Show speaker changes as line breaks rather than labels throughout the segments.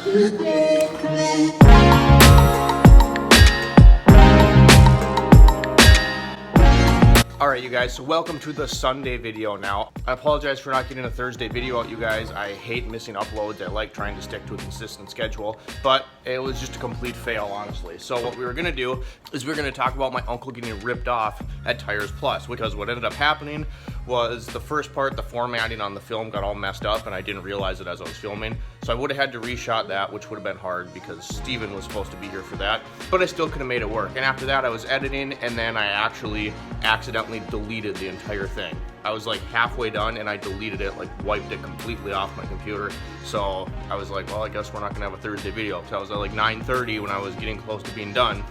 Alright you guys, so welcome to the Sunday video now. I apologize for not getting a Thursday video out, you guys. I hate missing uploads. I like trying to stick to a consistent schedule, but it was just a complete fail, honestly. So what we were gonna do is we were gonna talk about my uncle getting ripped off at Tires Plus, because what ended up happening was the first part, the formatting on the film got all messed up and I didn't realize it as I was filming. So I would have had to reshot that, which would have been hard because Steven was supposed to be here for that, but I still could have made it work. And after that I was editing, and then I actually accidentally deleted the entire thing. I was like halfway done and I deleted it, like wiped it completely off my computer. So I was like, well, I guess we're not gonna have a Thursday video. So I was at like 9:30 when I was getting close to being done.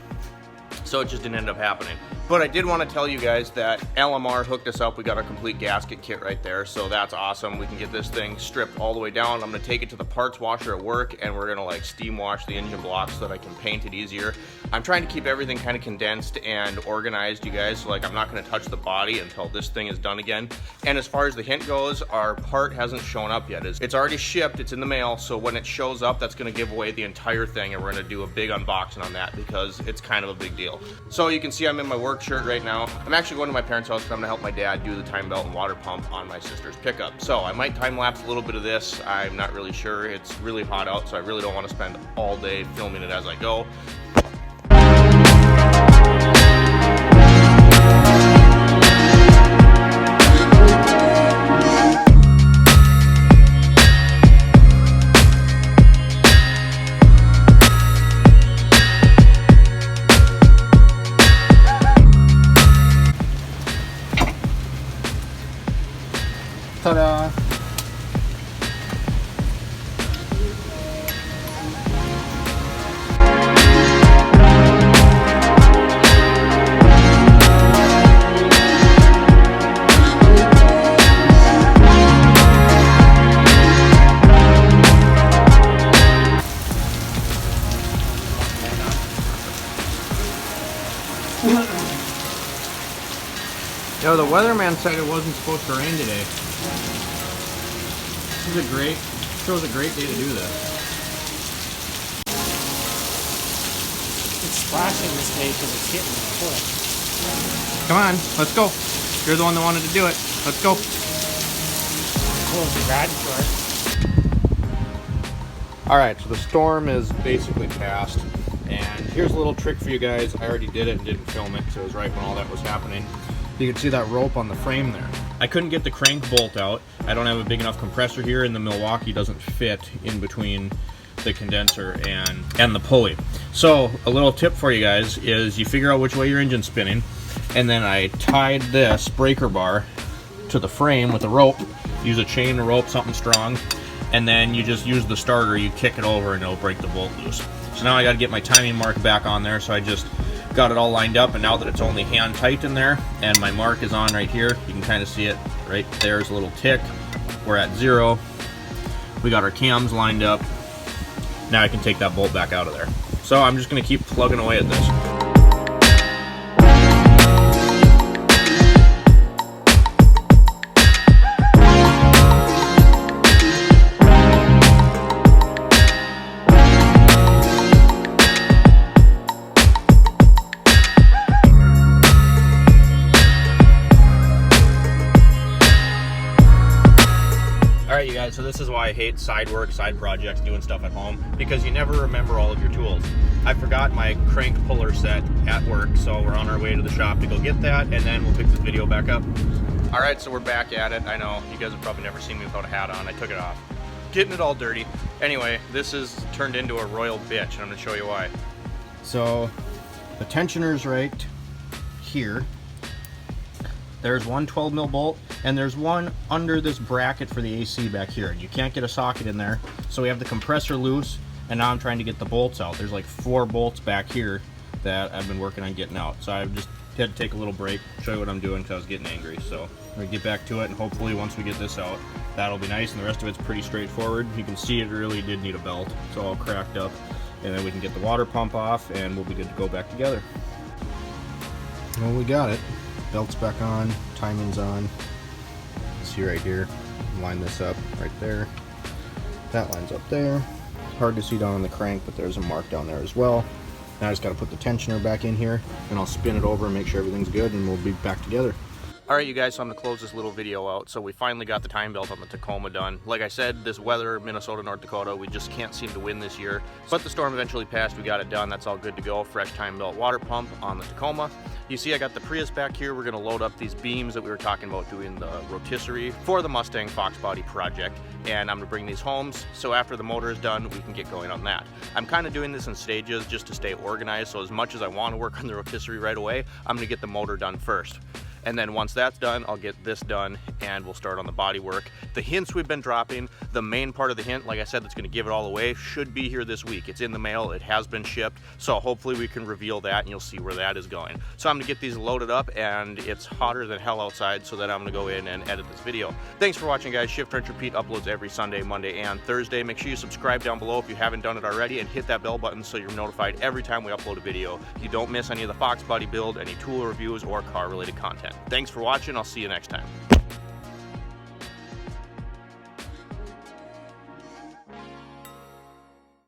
So it just didn't end up happening. But I did want to tell you guys that LMR hooked us up. We got our complete gasket kit right there, so that's awesome. We can get this thing stripped all the way down. I'm gonna take it to the parts washer at work and we're gonna like steam wash the engine blocks so that I can paint it easier. I'm trying to keep everything kind of condensed and organized, you guys. So like I'm not gonna touch the body until this thing is done again. And as far as the hint goes, our part hasn't shown up yet. It's already shipped, it's in the mail, so when it shows up, that's gonna give away the entire thing, and we're gonna do a big unboxing on that because it's kind of a big deal. So you can see I'm in my work shirt right now. I'm actually going to my parents' house because I'm gonna help my dad do the time belt and water pump on my sister's pickup. So I might time lapse a little bit of this. I'm not really sure. It's really hot out, so I really don't want to spend all day filming it as I go. Ta-da! Yo, the weatherman said it wasn't supposed to rain today. This is a great day to do this.
It's splashing this day because it's hitting my foot.
Come on, let's go. You're the one that wanted to do it. Let's go.
Close the garage door.
All right, so the storm is basically past, and here's a little trick for you guys. I already did it and didn't film it, so it was right when all that was happening. You can see that rope on the frame there. I couldn't get the crank bolt out. I don't have a big enough compressor here, and the Milwaukee doesn't fit in between the condenser and the pulley. So a little tip for you guys is you figure out which way your engine's spinning, and then I tied this breaker bar to the frame with a rope. Use a chain, a rope, something strong, and then you just use the starter, you kick it over and it'll break the bolt loose. So now I gotta get my timing mark back on there, so I just got it all lined up, and now that it's only hand tight in there and my mark is on right here, you can kind of see it right there's a little tick. We're at 0. We got our cams lined up. Now I can take that bolt back out of there. So I'm just going to keep plugging away at this. Alright you guys, so this is why I hate side work, side projects, doing stuff at home, because you never remember all of your tools. I forgot my crank puller set at work, so we're on our way to the shop to go get that, and then we'll pick this video back up. Alright, so we're back at it. I know, you guys have probably never seen me without a hat on. I took it off. Getting it all dirty. Anyway, this is turned into a royal bitch, and I'm going to show you why. So, the tensioner's right here. There's one 12 mil bolt, and there's one under this bracket for the AC back here. You can't get a socket in there, so we have the compressor loose, and now I'm trying to get the bolts out. There's like 4 bolts back here that I've been working on getting out. So I've just had to take a little break, show you what I'm doing because I was getting angry. So we're gonna get back to it, and hopefully once we get this out, that'll be nice, and the rest of it's pretty straightforward. You can see it really did need a belt. It's all cracked up, and then we can get the water pump off, and we'll be good to go back together. Well, we got it. Belt's back on, timing's on. See right here, line this up right there. That lines up there. Hard to see down on the crank, but there's a mark down there as well. Now I just got to put the tensioner back in here, and I'll spin it over and make sure everything's good, and we'll be back together. Alright you guys, so I'm going to close this little video out. So we finally got the time belt on the Tacoma done. Like I said, this weather, Minnesota, North Dakota, we just can't seem to win this year. But the storm eventually passed, we got it done, that's all good to go. Fresh time belt water pump on the Tacoma. You see I got the Prius back here. We're going to load up these beams that we were talking about doing the rotisserie for the Mustang Fox Body project. And I'm going to bring these home, so after the motor is done, we can get going on that. I'm kind of doing this in stages just to stay organized, so as much as I want to work on the rotisserie right away, I'm going to get the motor done first. And then once that's done, I'll get this done and we'll start on the body work. The hints we've been dropping, the main part of the hint, like I said, that's gonna give it all away, should be here this week. It's in the mail, it has been shipped, so hopefully we can reveal that and you'll see where that is going. So I'm gonna get these loaded up, and it's hotter than hell outside, so that I'm gonna go in and edit this video. Thanks for watching, guys. Shift, Wrench, Repeat uploads every Sunday, Monday, and Thursday. Make sure you subscribe down below if you haven't done it already, and hit that bell button so you're notified every time we upload a video. You don't miss any of the Fox Body build, any tool reviews, or car-related content. Thanks for watching. I'll see you next time.